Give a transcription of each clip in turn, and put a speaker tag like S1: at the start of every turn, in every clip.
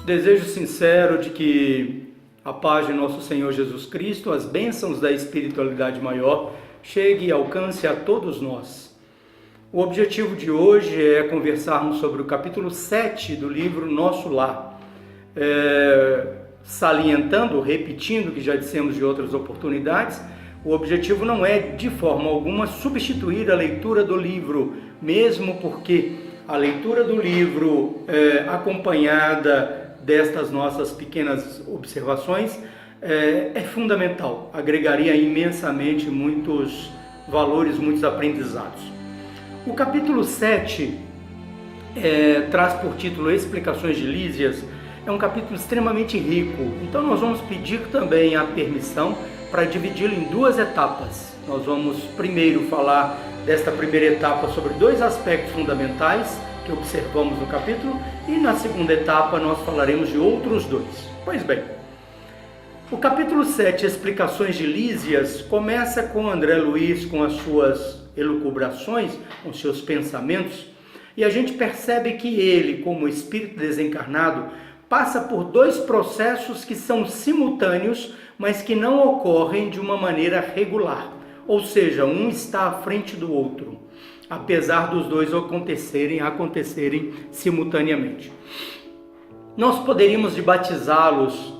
S1: Desejo sincero de que a paz de nosso Senhor Jesus Cristo, as bênçãos da espiritualidade maior, chegue e alcance a todos nós. O objetivo de hoje é conversarmos sobre o capítulo 7 do livro Nosso Lar, salientando, repetindo o que já dissemos de outras oportunidades. O objetivo não é de forma alguma substituir a leitura do livro, mesmo porque a leitura do livro acompanhada destas nossas pequenas observações é fundamental, agregaria imensamente muitos valores, muitos aprendizados. O capítulo 7 traz por título Explicações de Lísias. É um capítulo extremamente rico, então nós vamos pedir também a permissão para dividi-lo em duas etapas. Nós vamos primeiro falar desta primeira etapa sobre dois aspectos fundamentais que observamos no capítulo, e na segunda etapa nós falaremos de outros dois. Pois bem, o capítulo 7, Explicações de Lísias, começa com André Luiz, com as suas elucubrações, com seus pensamentos, e a gente percebe que ele, como espírito desencarnado, passa por dois processos que são simultâneos, mas que não ocorrem de uma maneira regular, ou seja, um está à frente do outro, apesar dos dois acontecerem simultaneamente. Nós poderíamos batizá-los,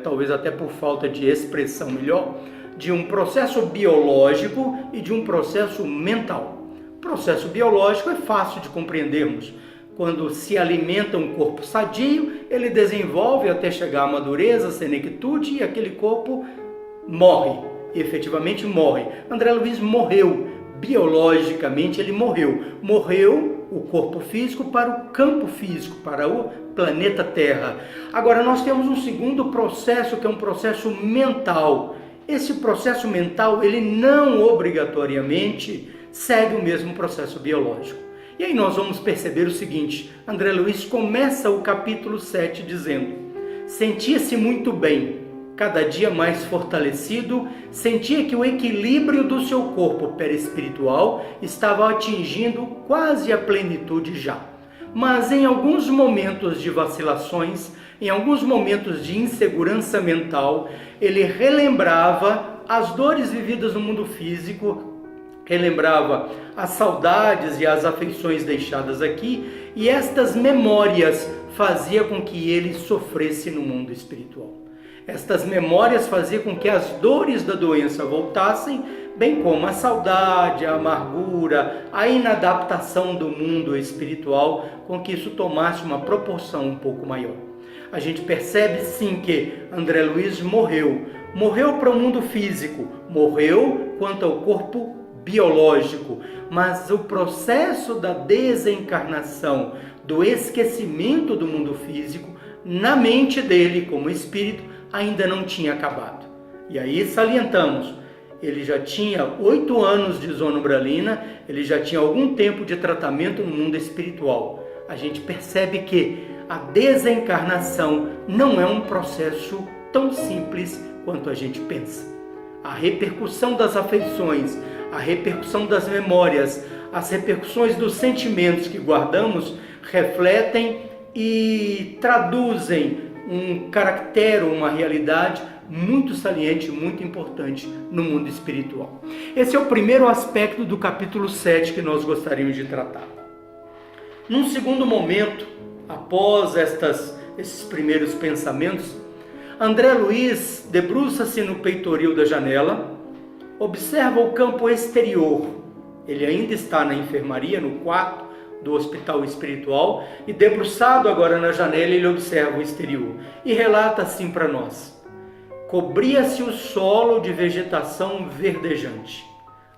S1: talvez até por falta de expressão melhor, de um processo biológico e de um processo mental. O processo biológico é fácil de compreendermos. Quando se alimenta um corpo sadio, ele desenvolve até chegar à madureza, senectude, e aquele corpo morre, efetivamente morre. André Luiz morreu. Biologicamente ele morreu o corpo físico para o campo físico, para o planeta Terra. Agora nós temos um segundo processo, que é um processo mental. Esse processo mental, ele não obrigatoriamente segue o mesmo processo biológico. E aí nós vamos perceber o seguinte: André Luiz começa o capítulo 7 dizendo: sentia-se muito bem, cada dia mais fortalecido, sentia que o equilíbrio do seu corpo perispiritual estava atingindo quase a plenitude já. Mas em alguns momentos de vacilações, em alguns momentos de insegurança mental, ele relembrava as dores vividas no mundo físico, relembrava as saudades e as afeições deixadas aqui, e estas memórias faziam com que ele sofresse no mundo espiritual. Estas memórias faziam com que as dores da doença voltassem, bem como a saudade, a amargura, a inadaptação do mundo espiritual, com que isso tomasse uma proporção um pouco maior. A gente percebe sim que André Luiz morreu para o mundo físico, morreu quanto ao corpo biológico, mas o processo da desencarnação, do esquecimento do mundo físico, na mente dele como espírito, ainda não tinha acabado. E aí salientamos, ele já tinha 8 anos de zona umbralina, ele já tinha algum tempo de tratamento no mundo espiritual. A gente percebe que a desencarnação não é um processo tão simples quanto a gente pensa. A repercussão das afeições, a repercussão das memórias, as repercussões dos sentimentos que guardamos refletem e traduzem um caractere, uma realidade muito saliente, muito importante no mundo espiritual. Esse é o primeiro aspecto do capítulo 7 que nós gostaríamos de tratar. Num segundo momento, após esses primeiros pensamentos, André Luiz debruça-se no peitoril da janela, observa o campo exterior. Ele ainda está na enfermaria, no quarto do hospital espiritual, e debruçado agora na janela, ele observa o exterior e relata assim para nós: cobria-se o solo de vegetação verdejante,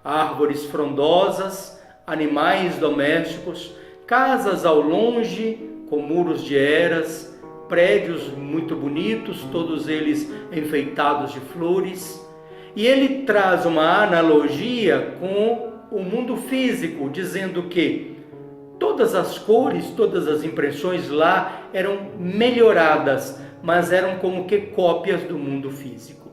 S1: árvores frondosas, animais domésticos, casas ao longe com muros de eras, prédios muito bonitos, todos eles enfeitados de flores. E ele traz uma analogia com o mundo físico, dizendo que Todas as cores, todas as impressões lá eram melhoradas, mas eram como que cópias do mundo físico.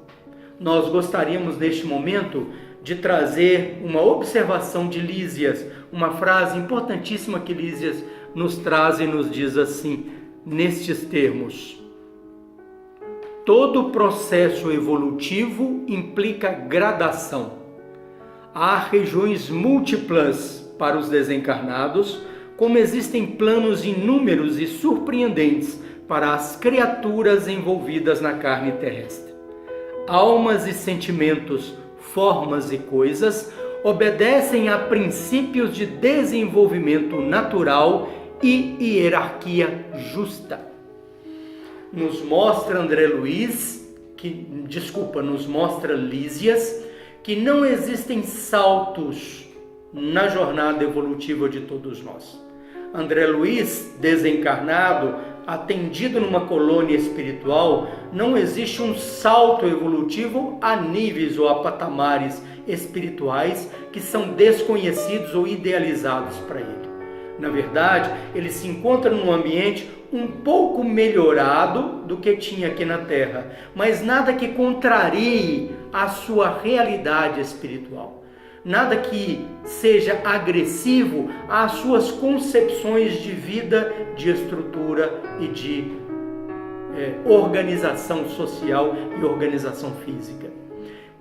S1: Nós gostaríamos neste momento de trazer uma observação de Lísias, uma frase importantíssima que Lísias nos traz e nos diz assim, nestes termos: todo processo evolutivo implica gradação. Há regiões múltiplas para os desencarnados, como existem planos inúmeros e surpreendentes para as criaturas envolvidas na carne terrestre. Almas e sentimentos, formas e coisas obedecem a princípios de desenvolvimento natural e hierarquia justa. Nos mostra nos mostra Lísias que não existem saltos na jornada evolutiva de todos nós. André Luiz, desencarnado, atendido numa colônia espiritual, não existe um salto evolutivo a níveis ou a patamares espirituais que são desconhecidos ou idealizados para ele. Na verdade, ele se encontra num ambiente um pouco melhorado do que tinha aqui na Terra, mas nada que contrarie a sua realidade espiritual. Nada que seja agressivo às suas concepções de vida, de estrutura e de organização social e organização física.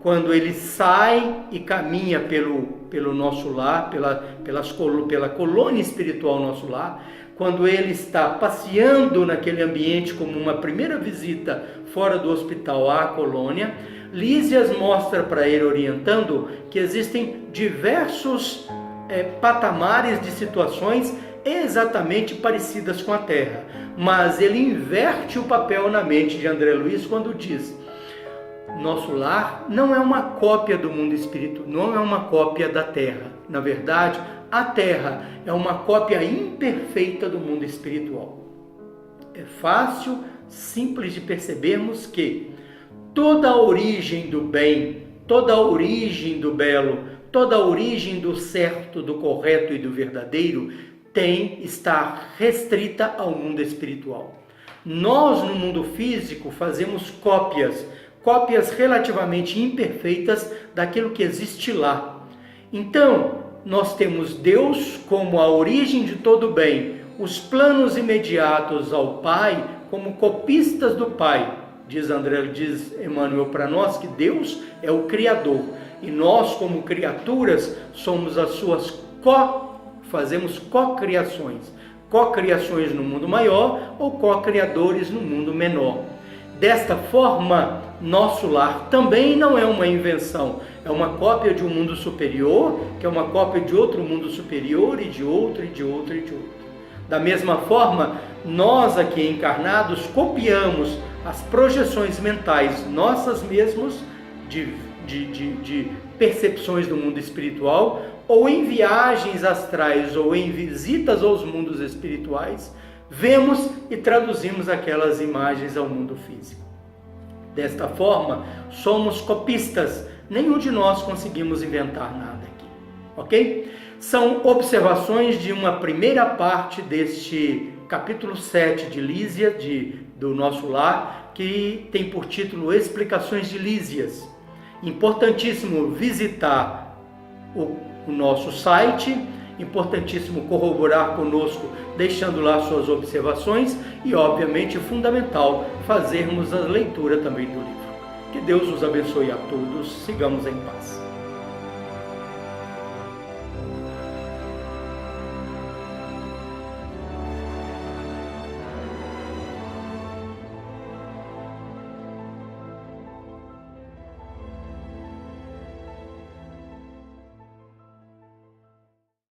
S1: Quando ele sai e caminha pelo nosso lar, pela colônia espiritual nosso lar, quando ele está passeando naquele ambiente como uma primeira visita fora do hospital à colônia, Lísias mostra para ele, orientando, que existem diversos patamares de situações exatamente parecidas com a Terra. Mas ele inverte o papel na mente de André Luiz quando diz: nosso lar não é uma cópia do mundo espiritual, não é uma cópia da Terra. Na verdade, a Terra é uma cópia imperfeita do mundo espiritual. É fácil, simples de percebermos que toda a origem do bem, toda a origem do belo, toda a origem do certo, do correto e do verdadeiro está restrita ao mundo espiritual. Nós, no mundo físico, fazemos cópias relativamente imperfeitas daquilo que existe lá. Então, nós temos Deus como a origem de todo o bem, os planos imediatos ao Pai como copistas do Pai. Diz Emmanuel para nós que Deus é o Criador e nós, como criaturas, somos as suas fazemos cocriações no mundo maior ou co-criadores no mundo menor. Desta forma, nosso lar também não é uma invenção, é uma cópia de um mundo superior, que é uma cópia de outro mundo superior e de outro, e de outro, e de outro. Da mesma forma, nós aqui encarnados copiamos as projeções mentais nossas mesmos de percepções do mundo espiritual, ou em viagens astrais ou em visitas aos mundos espirituais, vemos e traduzimos aquelas imagens ao mundo físico. Desta forma, somos copistas, nenhum de nós conseguimos inventar nada aqui, ok? São observações de uma primeira parte deste capítulo 7 de Lísias, do Nosso Lar, que tem por título Explicações de Lísias. Importantíssimo visitar o nosso site, importantíssimo corroborar conosco, deixando lá suas observações e, obviamente, fundamental fazermos a leitura também do livro. Que Deus os abençoe a todos, sigamos em paz.